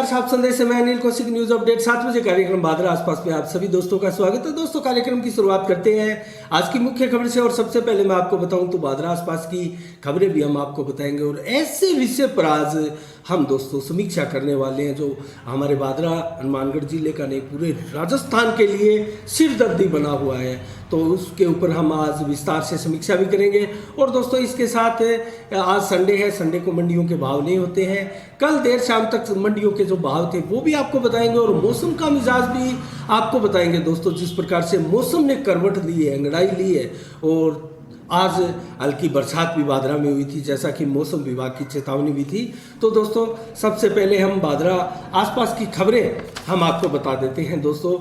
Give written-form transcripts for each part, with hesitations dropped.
नमस्कार साहब, संदेश से मैं अनिल कौशिक। न्यूज अपडेट 7 बजे कार्यक्रम बादरा आसपास में आप सभी दोस्तों का स्वागत है। दोस्तों, कार्यक्रम की शुरुआत करते हैं आज की मुख्य खबर से। और सबसे पहले मैं आपको बताऊं तो बादरा आसपास की खबरें भी हम आपको बताएंगे और ऐसे विषय पर आज हम दोस्तों समीक्षा करने वाले हैं जो हमारे बादरा हनुमानगढ़ जिले का नहीं पूरे राजस्थान के लिए सिरदर्दी बना हुआ है। तो उसके ऊपर हम आज विस्तार से समीक्षा भी करेंगे। और दोस्तों, इसके साथ आज संडे है, संडे को मंडियों के भाव नहीं होते हैं। कल देर शाम तक मंडियों के जो भाव थे वो भी आपको बताएंगे और मौसम का मिजाज भी आपको बताएंगे। दोस्तों, जिस प्रकार से मौसम ने करवट ली है, अंगड़ाई ली है और आज हल्की बरसात भी बादरा में हुई थी जैसा कि मौसम विभाग की चेतावनी भी थी। तो दोस्तों, सबसे पहले हम बादरा आसपास की खबरें हम आपको बता देते हैं। दोस्तों,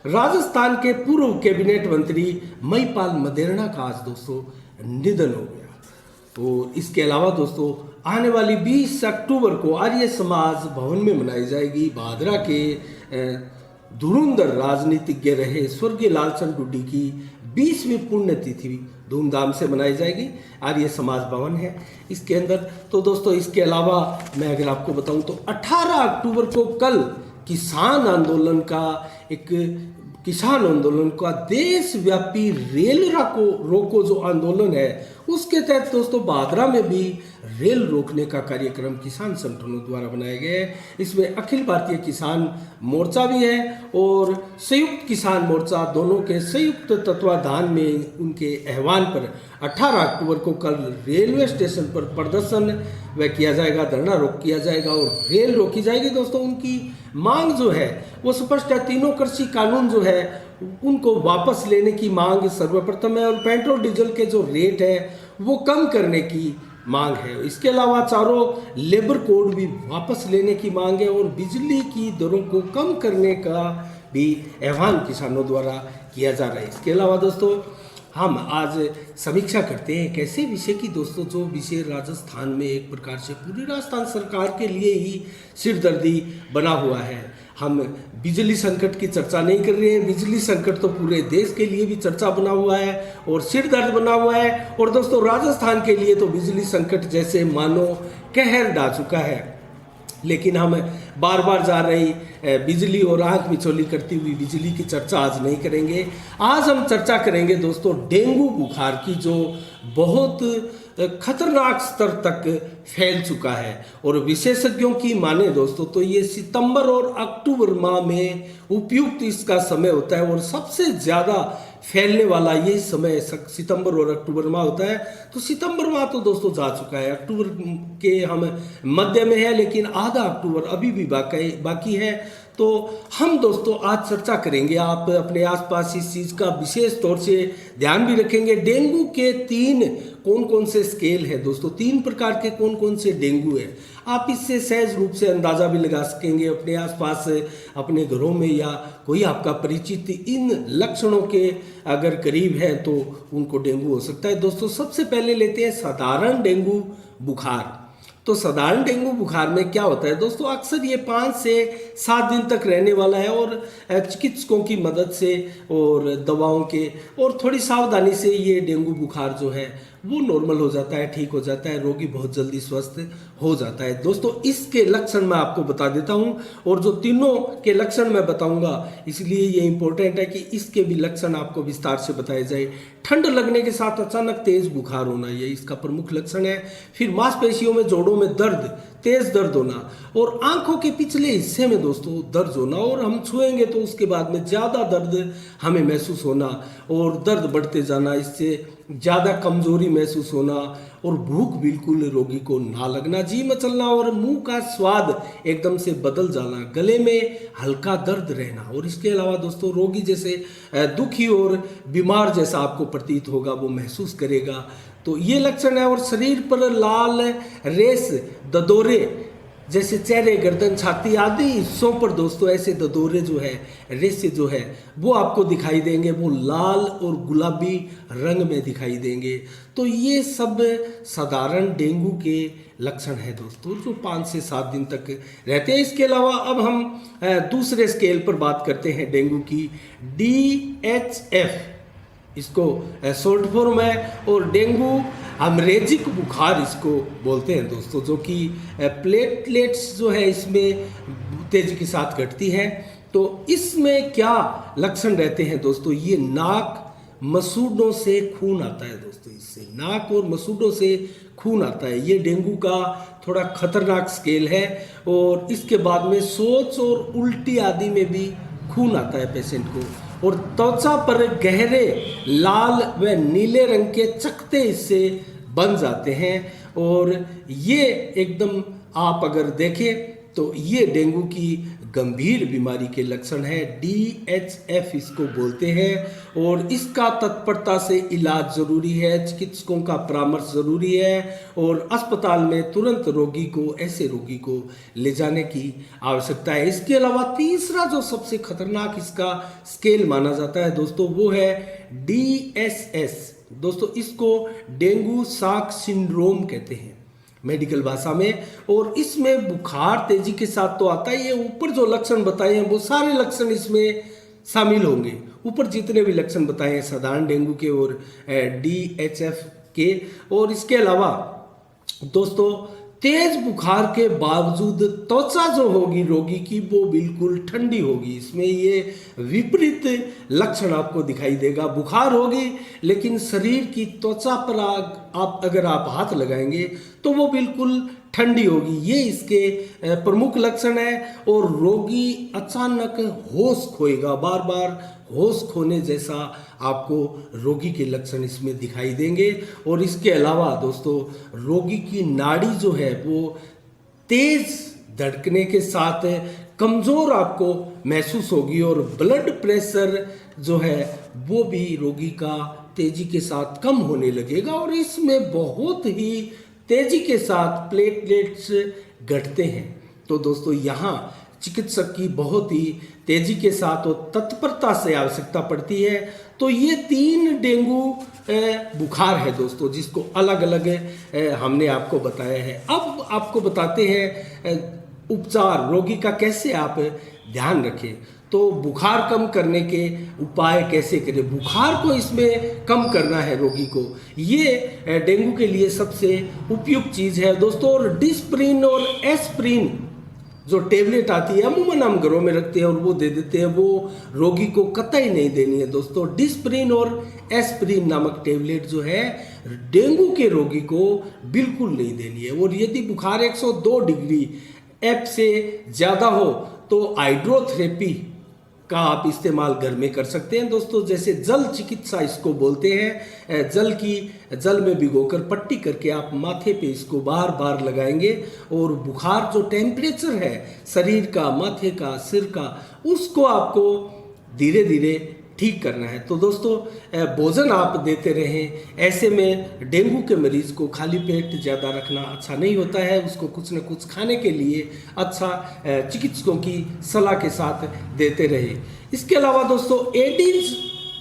राजस्थान के पूर्व कैबिनेट मंत्री महिपाल मदेरणा का आज दोस्तों निधन हो गया। और इसके अलावा दोस्तों, आने वाली 20 अक्टूबर को आर्य समाज भवन में मनाई जाएगी बादरा के धुरंधर राजनीतिज्ञ रहे स्वर्गीय लालचंद गुड्डी की 20वीं पुण्यतिथि धूमधाम से मनाई जाएगी। आर्य समाज भवन है इसके अंदर। तो दोस्तों, इसके अलावा मैं अगर आपको बताऊं तो 18 अक्टूबर को कल किसान आंदोलन का देशव्यापी रेल रोको जो आंदोलन है उसके तहत दोस्तों बादरा में भी रेल रोकने का कार्यक्रम किसान संगठनों द्वारा बनाया गया है। इसमें अखिल भारतीय किसान मोर्चा भी है और संयुक्त किसान मोर्चा, दोनों के संयुक्त तत्वाधान में उनके आह्वान पर 18 अक्टूबर को कल रेलवे स्टेशन पर प्रदर्शन वह किया जाएगा, धरना रोक किया जाएगा और रेल रोकी जाएगी। दोस्तों, उनकी मांग जो है वो स्पष्ट है। तीनों कृषि कानून जो है उनको वापस लेने की मांग सर्वप्रथम है और पेट्रोल डीजल के जो रेट है वो कम करने की मांग है। इसके अलावा चारों लेबर कोड भी वापस लेने की मांग है और बिजली की दरों को कम करने का भी आह्वान किसानों द्वारा किया जा रहा है। इसके अलावा दोस्तों, हम आज समीक्षा करते हैं एक ऐसे विषय की दोस्तों जो विषय राजस्थान में एक प्रकार से पूरी राजस्थान सरकार के लिए ही सिरदर्दी बना हुआ है। हम बिजली संकट की चर्चा नहीं कर रहे हैं। बिजली संकट तो पूरे देश के लिए भी चर्चा बना हुआ है और सिरदर्द बना हुआ है। और दोस्तों, राजस्थान के लिए तो बिजली संकट जैसे मानो कहर ढा चुका है। लेकिन हम बार बार जा रही बिजली और आंख मिचौली करती हुई बिजली की चर्चा आज नहीं करेंगे। आज हम चर्चा करेंगे दोस्तों डेंगू बुखार की, जो बहुत खतरनाक स्तर तक फैल चुका है। और विशेषज्ञों की माने दोस्तों तो ये सितंबर और अक्टूबर माह में उपयुक्त इसका समय होता है और सबसे ज़्यादा फैलने वाला यही समय सितंबर और अक्टूबर माह होता है। तो सितंबर माह तो दोस्तों जा चुका है, अक्टूबर के हम मध्य में है, लेकिन आधा अक्टूबर अभी भी बाकी है। तो हम दोस्तों आज चर्चा करेंगे, आप अपने आसपास इस चीज़ का विशेष तौर से ध्यान भी रखेंगे। डेंगू के 3 कौन कौन से स्केल है दोस्तों, 3 प्रकार के कौन कौन से डेंगू है, आप इससे सहज रूप से अंदाज़ा भी लगा सकेंगे। अपने आसपास अपने घरों में या कोई आपका परिचित इन लक्षणों के अगर करीब है तो उनको डेंगू हो सकता है। दोस्तों, सबसे पहले लेते हैं साधारण डेंगू बुखार। तो साधारण डेंगू बुखार में क्या होता है दोस्तों, अक्सर ये 5 से 7 दिन तक रहने वाला है और चिकित्सकों की मदद से और दवाओं के और थोड़ी सावधानी से ये डेंगू बुखार जो है वो नॉर्मल हो जाता है, ठीक हो जाता है, रोगी बहुत जल्दी स्वस्थ हो जाता है। दोस्तों, इसके लक्षण मैं आपको बता देता हूँ और जो तीनों के लक्षण मैं बताऊंगा इसलिए ये इंपॉर्टेंट है कि इसके भी लक्षण आपको विस्तार से बताए जाए। ठंड लगने के साथ अचानक तेज बुखार होना, ये इसका प्रमुख लक्षण है। फिर मांसपेशियों में, जोड़ों में दर्द, तेज दर्द होना और आंखों के पिछले हिस्से में दोस्तों दर्द होना और हम छुएंगे तो उसके बाद में ज़्यादा दर्द हमें महसूस होना और दर्द बढ़ते जाना, इससे ज़्यादा कमजोरी महसूस होना और भूख बिल्कुल रोगी को ना लगना, जी मचलना और मुंह का स्वाद एकदम से बदल जाना, गले में हल्का दर्द रहना। और इसके अलावा दोस्तों, रोगी जैसे दुखी और बीमार जैसा आपको प्रतीत होगा, वो महसूस करेगा। तो ये लक्षण है। और शरीर पर लाल रेस, ददोरे जैसे चेहरे, गर्दन, छाती आदि हिस्सों पर दोस्तों ऐसे ददोरे जो है, रेसे जो है वो आपको दिखाई देंगे, वो लाल और गुलाबी रंग में दिखाई देंगे। तो ये सब साधारण डेंगू के लक्षण है दोस्तों जो 5 से 7 दिन तक रहते हैं। इसके अलावा अब हम दूसरे स्केल पर बात करते हैं डेंगू की, DHF इसको शॉर्ट फॉर्म है और डेंगू हेमरेजिक बुखार इसको बोलते हैं दोस्तों, जो कि प्लेटलेट्स जो है इसमें तेजी के साथ घटती है। तो इसमें क्या लक्षण रहते हैं दोस्तों, ये नाक मसूड़ों से खून आता है दोस्तों, इससे नाक और मसूड़ों से खून आता है। ये डेंगू का थोड़ा खतरनाक स्केल है। और इसके बाद में सोच और उल्टी आदि में भी खून आता है पेशेंट को। और त्वचा पर गहरे लाल व नीले रंग के चकते इससे बन जाते हैं। और ये एकदम आप अगर देखें तो ये डेंगू की गंभीर बीमारी के लक्षण है। DHF इसको बोलते हैं। और इसका तत्परता से इलाज जरूरी है, चिकित्सकों का परामर्श जरूरी है और अस्पताल में तुरंत रोगी को, ऐसे रोगी को ले जाने की आवश्यकता है। इसके अलावा तीसरा जो सबसे खतरनाक इसका स्केल माना जाता है दोस्तों, वो है DSS। दोस्तों इसको डेंगू शॉक सिंड्रोम कहते हैं मेडिकल भाषा में। और इसमें बुखार तेजी के साथ तो आता ही है, ऊपर जो लक्षण बताए हैं वो सारे लक्षण इसमें शामिल होंगे। ऊपर जितने भी लक्षण बताए हैं साधारण डेंगू के और DHF के। और इसके अलावा दोस्तों तेज बुखार के बावजूद त्वचा जो होगी रोगी की वो बिल्कुल ठंडी होगी। इसमें ये विपरीत लक्षण आपको दिखाई देगा। बुखार होगी लेकिन शरीर की त्वचा पर अगर आप हाथ लगाएंगे तो वो बिल्कुल ठंडी होगी। ये इसके प्रमुख लक्षण है। और रोगी अचानक होश खोएगा, बार बार होश खोने जैसा आपको रोगी के लक्षण इसमें दिखाई देंगे। और इसके अलावा दोस्तों रोगी की नाड़ी जो है वो तेज धड़कने के साथ कमज़ोर आपको महसूस होगी। और ब्लड प्रेशर जो है वो भी रोगी का तेजी के साथ कम होने लगेगा। और इसमें बहुत ही तेजी के साथ प्लेटलेट्स घटते हैं। तो दोस्तों यहाँ चिकित्सक की बहुत ही तेजी के साथ और तत्परता से आवश्यकता पड़ती है। तो ये 3 डेंगू बुखार है दोस्तों, जिसको अलग अलग हमने आपको बताया है। अब आपको बताते हैं उपचार, रोगी का कैसे आप ध्यान रखें। तो बुखार कम करने के उपाय कैसे करें, बुखार को इसमें कम करना है रोगी को, ये डेंगू के लिए सबसे उपयुक्त चीज़ है दोस्तों। और डिस्प्रिन और एस्प्रिन जो टेबलेट आती है अमूमन हम घरों में रखते हैं और वो दे देते हैं, वो रोगी को कतई नहीं देनी है दोस्तों। डिस्प्रिन और एस्प्रिन नामक टेबलेट जो है डेंगू के रोगी को बिल्कुल नहीं देनी है। और यदि बुखार 102 डिग्री F से ज़्यादा हो तो हाइड्रोथेरेपी का आप इस्तेमाल घर में कर सकते हैं दोस्तों। जैसे जल चिकित्सा इसको बोलते हैं। जल में भिगोकर पट्टी करके आप माथे पे इसको बार बार लगाएंगे। और बुखार जो टेम्परेचर है शरीर का, माथे का, सिर का, उसको आपको धीरे धीरे ठीक करना है। तो दोस्तों भोजन आप देते रहें। ऐसे में डेंगू के मरीज को खाली पेट ज़्यादा रखना अच्छा नहीं होता है, उसको कुछ न कुछ खाने के लिए अच्छा चिकित्सकों की सलाह के साथ देते रहे। इसके अलावा दोस्तों एडिस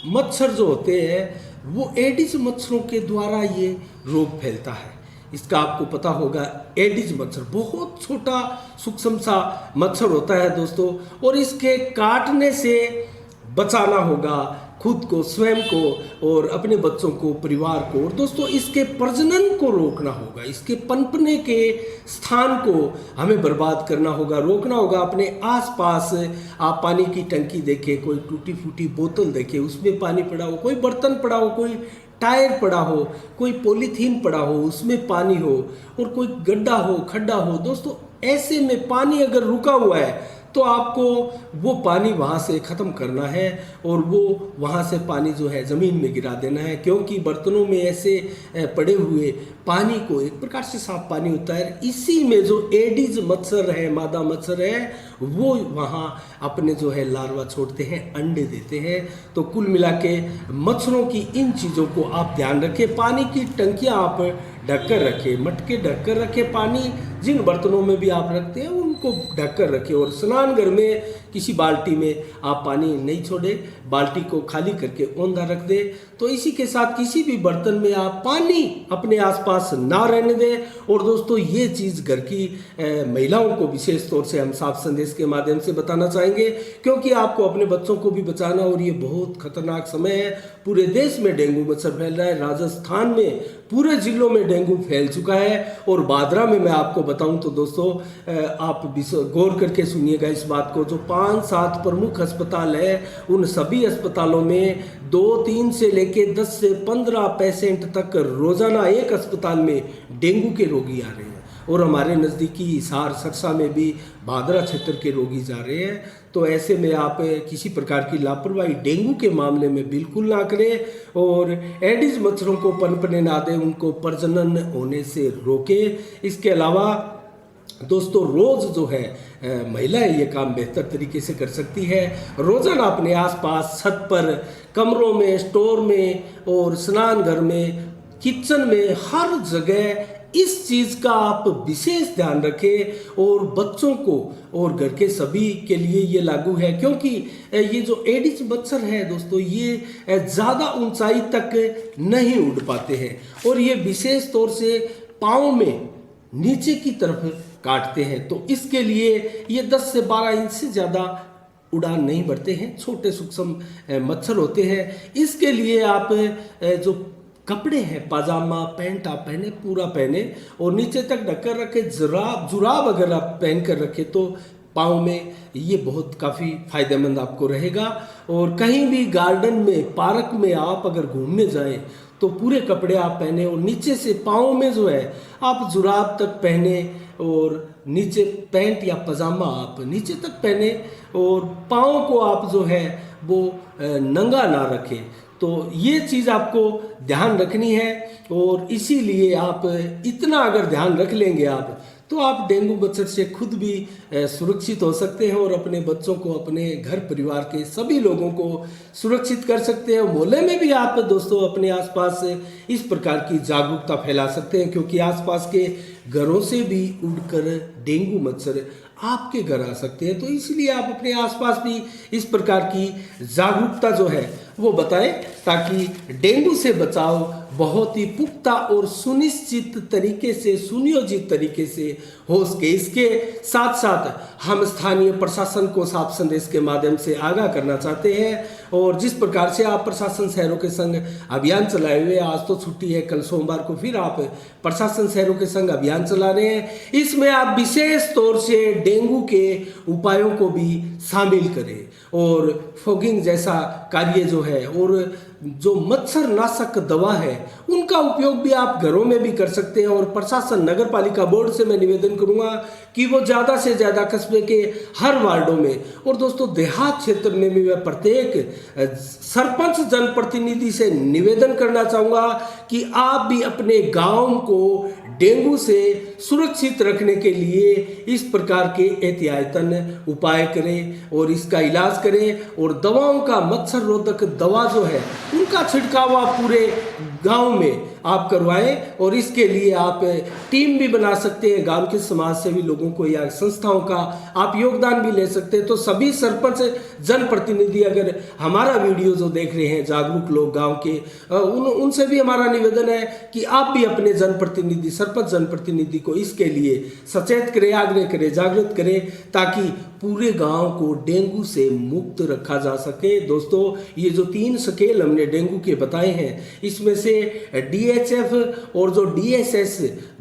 मच्छर जो होते हैं वो एडिस मच्छरों के द्वारा ये रोग फैलता है। इसका आपको पता होगा, एडिस मच्छर बहुत छोटा सूक्ष्म सा मच्छर होता है दोस्तों। और इसके काटने से बचाना होगा खुद को, स्वयं को और अपने बच्चों को, परिवार को। और दोस्तों इसके प्रजनन को रोकना होगा, इसके पनपने के स्थान को हमें बर्बाद करना होगा, रोकना होगा। अपने आसपास आप पानी की टंकी देखें, कोई टूटी फूटी बोतल देखें उसमें पानी पड़ा हो, कोई बर्तन पड़ा हो, कोई टायर पड़ा हो, कोई पॉलीथीन पड़ा हो उसमें पानी हो, और कोई गड्ढा हो, खड्डा हो। दोस्तों ऐसे में पानी अगर रुका हुआ है तो आपको वो पानी वहाँ से ख़त्म करना है और वो वहाँ से पानी जो है ज़मीन में गिरा देना है। क्योंकि बर्तनों में ऐसे पड़े हुए पानी को, एक प्रकार से साफ पानी होता है, इसी में जो एडिस मच्छर है, मादा मच्छर है, वो वहाँ अपने जो है लार्वा छोड़ते हैं, अंडे देते हैं। तो कुल मिला के मच्छरों की इन चीज़ों को आप ध्यान रखें। पानी की टंकियाँ आप ढककर रखें, मटके ढककर रखें, पानी जिन बर्तनों में भी आप रखते हैं उनको ढककर रखें। और स्नान घर में किसी बाल्टी में आप पानी नहीं छोड़े, बाल्टी को खाली करके औंधा रख दे। तो इसी के साथ किसी भी बर्तन में आप पानी अपने आसपास ना रहने दें। और दोस्तों ये चीज़ घर की महिलाओं को विशेष तौर से हम साफ संदेश के माध्यम से बताना चाहेंगे, क्योंकि आपको अपने बच्चों को भी बचाना और ये बहुत खतरनाक समय है। पूरे देश में डेंगू मच्छर फैल रहा है। राजस्थान में पूरे जिलों में डेंगू फैल चुका है। और बादरा में मैं आपको बताऊं तो दोस्तों, आप गौर करके सुनिएगा इस बात को, जो 5-7 प्रमुख अस्पताल है उन सभी अस्पतालों में 2-3 से लेके 10 से 15 पेशेंट तक रोजाना एक अस्पताल में डेंगू के रोगी आ रहे हैं। और हमारे नज़दीकी हिसार सरसा में भी भादरा क्षेत्र के रोगी जा रहे हैं। तो ऐसे में आप किसी प्रकार की लापरवाही डेंगू के मामले में बिल्कुल ना करें और एडिस मच्छरों को पनपने ना दें, उनको प्रजनन होने से रोकें। इसके अलावा दोस्तों रोज़ जो है महिलाएं ये काम बेहतर तरीके से कर सकती है। रोज़ाना अपने आसपास छत पर, कमरों में, स्टोर में और स्नान घर में, किचन में, हर जगह इस चीज़ का आप विशेष ध्यान रखें। और बच्चों को और घर के सभी के लिए ये लागू है, क्योंकि ये जो एडिस मच्छर है दोस्तों, ये ज़्यादा ऊंचाई तक नहीं उड़ पाते हैं और ये विशेष तौर से पाँव में नीचे की तरफ काटते हैं। तो इसके लिए ये 10 से 12 इंच से ज़्यादा उड़ान नहीं भरते हैं, छोटे सूक्ष्म मच्छर होते हैं। इसके लिए आप जो कपड़े हैं, पाजामा पैंट आप पहने, पूरा पहने और नीचे तक ढककर रखे। जुराब अगर आप पहन कर रखे तो पाँव में ये बहुत काफ़ी फायदेमंद आपको रहेगा। और कहीं भी गार्डन में, पार्क में आप अगर घूमने जाएं तो पूरे कपड़े आप पहने और नीचे से पाँव में जो है आप जुराब तक पहने और नीचे पैंट या पजामा आप नीचे तक पहने और पाँव को आप जो है वो नंगा ना रखें। तो ये चीज़ आपको ध्यान रखनी है और इसीलिए आप इतना अगर ध्यान रख लेंगे आप, तो आप डेंगू मच्छर से खुद भी सुरक्षित हो सकते हैं और अपने बच्चों को, अपने घर परिवार के सभी लोगों को सुरक्षित कर सकते हैं। मोहल्ले में भी आप दोस्तों अपने आसपास इस प्रकार की जागरूकता फैला सकते हैं, क्योंकि आसपास के घरों से भी उड़कर डेंगू मच्छर आपके घर आ सकते हैं। तो इसलिए आप अपने आसपास भी इस प्रकार की जागरूकता जो है वो बताएं, ताकि डेंगू से बचाव बहुत ही पुख्ता और सुनिश्चित तरीके से, सुनियोजित तरीके से हो सके। इसके साथ साथ हम स्थानीय प्रशासन को साफ संदेश के माध्यम से आगाह करना चाहते हैं। और जिस प्रकार से आप प्रशासन शहरों के संग अभियान चलाए हुए, आज तो छुट्टी है, कल सोमवार को फिर आप प्रशासन शहरों के संग अभियान चला रहे हैं, इसमें आप विशेष तौर से डेंगू के उपायों को भी शामिल करें और फॉगिंग जैसा कार्य जो है और जो मच्छर नाशक दवा है उनका उपयोग भी आप घरों में भी कर सकते हैं। और प्रशासन, नगर पालिका बोर्ड से मैं निवेदन करूंगा कि वो ज़्यादा से ज़्यादा कस्बे के हर वार्डों में और दोस्तों देहात क्षेत्र में भी मैं प्रत्येक सरपंच जनप्रतिनिधि से निवेदन करना चाहूँगा कि आप भी अपने गांव को डेंगू से सुरक्षित रखने के लिए इस प्रकार के एहतियातन उपाय करें और इसका इलाज करें और दवाओं का, मच्छर रोधक दवा जो है उनका छिड़काव आप पूरे गांव में आप करवाएं। और इसके लिए आप टीम भी बना सकते हैं, गांव के समाज सेवी लोगों को या संस्थाओं का आप योगदान भी ले सकते हैं। तो सभी सरपंच जनप्रतिनिधि अगर हमारा वीडियो जो देख रहे हैं, जागरूक लोग गांव के, उनसे भी हमारा निवेदन है कि आप भी अपने जनप्रतिनिधि, सरपंच जनप्रतिनिधि को इसके लिए सचेत करें, आग्रह करें, जागृत करें, ताकि पूरे गांव को डेंगू से मुक्त रखा जा सके। दोस्तों ये जो 3 स्केल हमने डेंगू के बताए हैं, इसमें से DHF और जो DSS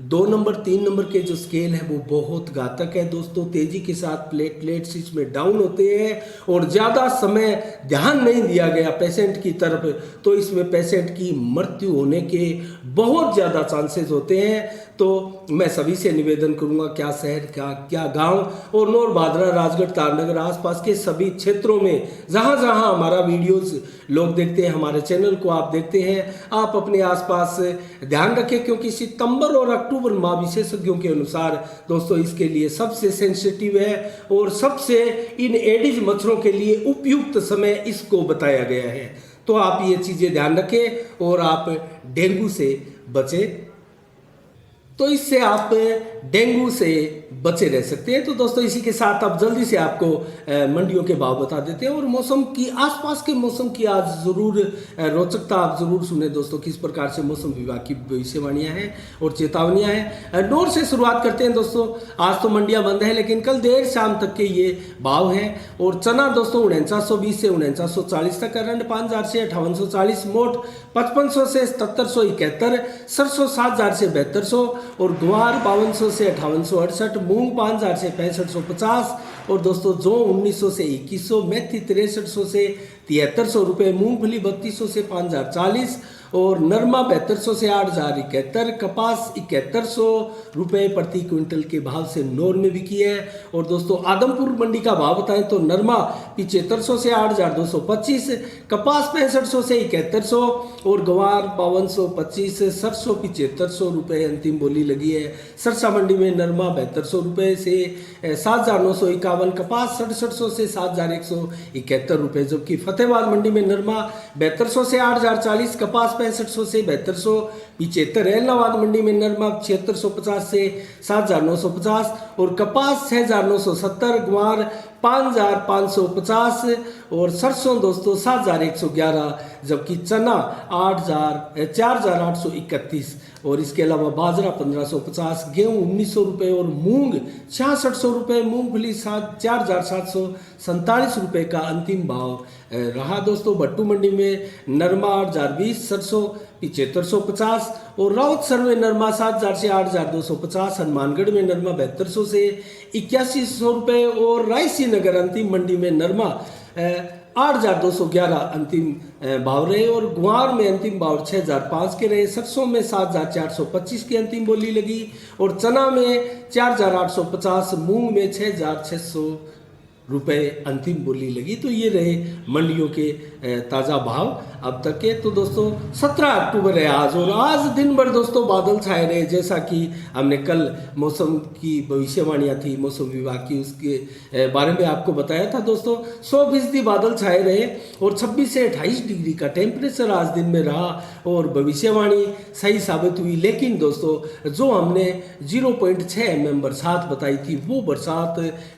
2 नंबर 3 नंबर के जो स्केल है वो बहुत घातक है दोस्तों। तेजी के साथ प्लेटलेट्स इसमें डाउन होते हैं और ज़्यादा समय ध्यान नहीं दिया गया पेशेंट की तरफ तो इसमें पेशेंट की मृत्यु होने के बहुत ज़्यादा चांसेस होते हैं। तो मैं सभी से निवेदन करूंगा, क्या शहर, क्या गांव और नौर भादरा, राजगढ़, तारनगर आसपास के सभी क्षेत्रों में जहां जहां हमारा वीडियोस लोग देखते हैं, हमारे चैनल को आप देखते हैं, आप अपने आसपास ध्यान रखें, क्योंकि सितंबर और अक्टूबर माह विशेषज्ञों के अनुसार दोस्तों इसके लिए सबसे सेंसिटिव है और सबसे इन एडिस मच्छरों के लिए उपयुक्त समय इसको बताया गया है। तो आप ये चीज़ें ध्यान रखें और आप डेंगू से बचें। तो इससे आप डेंगू से बचे रह सकते हैं। तो दोस्तों इसी के साथ अब जल्दी से आपको मंडियों के भाव बता देते हैं और मौसम की आसपास के मौसम की आज ज़रूर रोचकता आप ज़रूर सुने दोस्तों, किस प्रकार से मौसम विभाग की भविष्यवाणियां हैं और चेतावनियां हैं। नोर से शुरुआत करते हैं दोस्तों। आज तो मंडियां बंद है लेकिन कल देर शाम तक के ये भाव हैं। और चना दोस्तों 4920 से 4940 तक, अरंड 5000 से 5840, मोट 5500 से 7771, सरसों 7000 से 7200 और ग्वार 5200 से 5868, मूंग 5000 से 6550 और दोस्तों जौ 1900 से 2100, मेथी 6300 से 7300 रुपये, मूंगफली 3200 से 5040 और नरमा 7200 से 8071, कपास 7100 रुपये प्रति क्विंटल के भाव से नोर में बिकी है। और दोस्तों आदमपुर मंडी का भाव बताएं तो नरमा 7500 से 8225, कपास 6500 से 7100 और गवार 5225, सरसों 7500 रुपये अंतिम बोली लगी है। सरसा मंडी में नरमा 7200 रुपये से 7951, कपास 6700 से 7171 रुपये, जबकि फतेहाबाद मंडी में नरमा 7200 से 8040, कपास 6500 से 7275, इलाहाबाद मंडी में नरमा 7650 से 7950 और कपास 6970, ग्वार 5550 और सरसों दोस्तों 7111, जबकि चना 4831 और इसके अलावा बाजरा 1550, गेहूं 1900 रुपये और मूंग 6600 रुपये, मूंगफली 4747 रुपये का अंतिम भाव रहा दोस्तों। भट्टू मंडी में नरमा 8020, सरसों 7550 और राउत सर में नरमा 7000 से 8250, हनुमानगढ़ में नरमा 7200 से 8100 रुपये और रायसी नगर अंतिम मंडी में नरमा 8211 अंतिम भाव रहे और ग्वार में अंतिम भाव 6005 के रहे, सरसों में 7425 की अंतिम बोली लगी और चना में 4850, मूंग में 6600 रुपये अंतिम बोली लगी। तो ये रहे मंडियों के ताज़ा भाव अब तक के। तो दोस्तों 17 अक्टूबर है आज और आज दिन भर दोस्तों बादल छाए रहे, जैसा कि हमने कल मौसम की भविष्यवाणियाँ थी मौसम विभाग की, उसके बारे में आपको बताया था दोस्तों। 100% बादल छाए रहे और 26 से 28 डिग्री का टेम्परेचर आज दिन में रहा और भविष्यवाणी सही साबित हुई। लेकिन दोस्तों जो हमने 0.6 mm बरसात बताई थी वो बरसात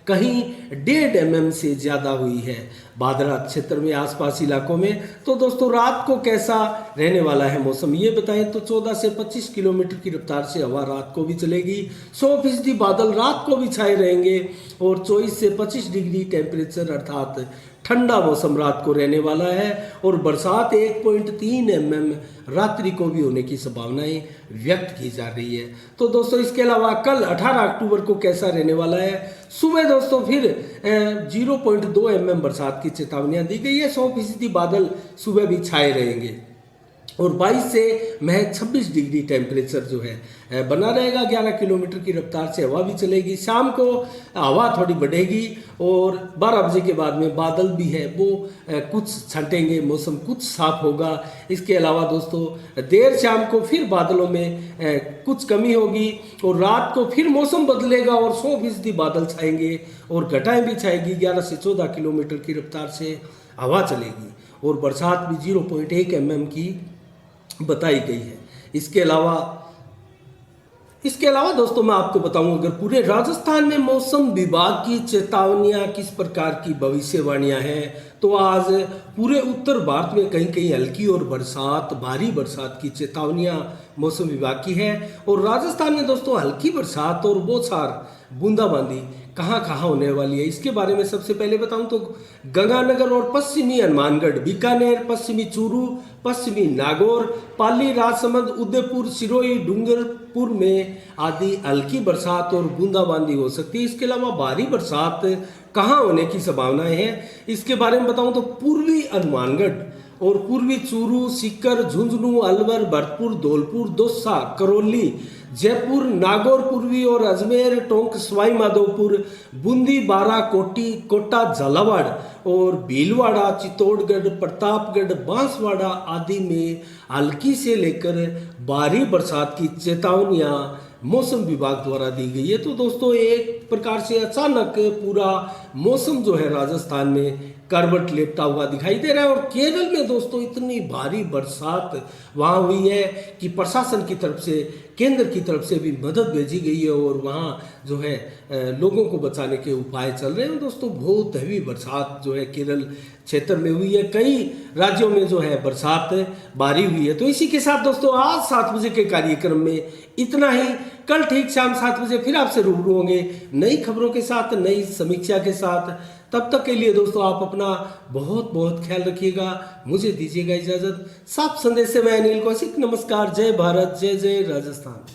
कहीं 1.5 mm से ज़्यादा हुई है भादरा क्षेत्र में, आसपास इलाकों में। तो दोस्तों रात को कैसा रहने वाला है मौसम ये बताएं तो 14 से 25 किलोमीटर की रफ्तार से हवा रात को भी चलेगी। 100% बादल रात को भी छाए रहेंगे और 24 से 25 डिग्री टेम्परेचर अर्थात ठंडा मौसम रात को रहने वाला है और बरसात 1.3 mm रात्रि को भी होने की संभावनाएं व्यक्त की जा रही है। तो दोस्तों इसके अलावा कल 18 अक्टूबर को कैसा रहने वाला है, सुबह दोस्तों फिर 0.2 mm बरसात की चेतावनियां दी गई है। 100% बादल सुबह भी छाए रहेंगे और 22 से महज 26 डिग्री टेम्परेचर जो है बना रहेगा। 11 किलोमीटर की रफ्तार से हवा भी चलेगी। शाम को हवा थोड़ी बढ़ेगी और 12 बजे के बाद में बादल भी है वो कुछ छंटेंगे, मौसम कुछ साफ होगा। इसके अलावा दोस्तों देर शाम को फिर बादलों में कुछ कमी होगी और रात को फिर मौसम बदलेगा और 100% बादल छाएंगे और घटाएं भी छाएगी। 11 से 14 किलोमीटर की रफ्तार से हवा चलेगी और बरसात भी 0.1 mm की बताई गई है। इसके अलावा दोस्तों मैं आपको बताऊं, अगर पूरे राजस्थान में मौसम विभाग की चेतावनियां किस प्रकार की भविष्यवाणियां हैं, तो आज पूरे उत्तर भारत में कहीं कहीं हल्की और भारी बरसात की चेतावनियां मौसम विभाग की है। और राजस्थान में दोस्तों हल्की बरसात और बौछार बूंदाबांदी कहाँ कहाँ होने वाली है इसके बारे में सबसे पहले बताऊं तो गंगानगर और पश्चिमी हनुमानगढ़, बीकानेर, पश्चिमी चूरू, पश्चिमी नागौर, पाली, राजसमंद, उदयपुर, सिरोही, डूंगरपुर में आदि हल्की बरसात और बूंदाबांदी हो सकती है। इसके अलावा भारी बरसात कहाँ होने की संभावनाएं हैं इसके बारे में बताऊं तो पूर्वी हनुमानगढ़ और पूर्वी चूरू, सीकर, झुंझुनू, अलवर, भरतपुर, धौलपुर, दौसा, करौली, जयपुर, नागौर पूर्वी और अजमेर, टोंक, सवाई माधोपुर, बूंदी, बारा, कोटा, झालावाड़ और भीलवाड़ा, चित्तौड़गढ़, प्रतापगढ़, बांसवाड़ा आदि में हल्की से लेकर भारी बरसात की चेतावनियां मौसम विभाग द्वारा दी गई है। तो दोस्तों एक प्रकार से अचानक पूरा मौसम जो है राजस्थान में करवट लेपता हुआ दिखाई दे रहा है और केरल में दोस्तों इतनी भारी बरसात वहाँ हुई है कि प्रशासन की तरफ से केंद्र की तरफ से भी मदद भेजी गई है और वहाँ जो है लोगों को बचाने के उपाय चल रहे हैं। दोस्तों बहुत हैवी बरसात जो है केरल क्षेत्र में हुई है, कई राज्यों में जो है बरसात भारी हुई है। तो इसी के साथ दोस्तों आज 7 बजे के कार्यक्रम में इतना ही। कल ठीक शाम 7 बजे फिर आपसे रूबरू होंगे नई खबरों के साथ, नई समीक्षा के साथ। तब तक के लिए दोस्तों आप अपना बहुत बहुत ख्याल रखिएगा, मुझे दीजिएगा इजाजत। साफ संदेश से मैं अनिल कौशिक, नमस्कार, जय भारत, जय जय राजस्थान।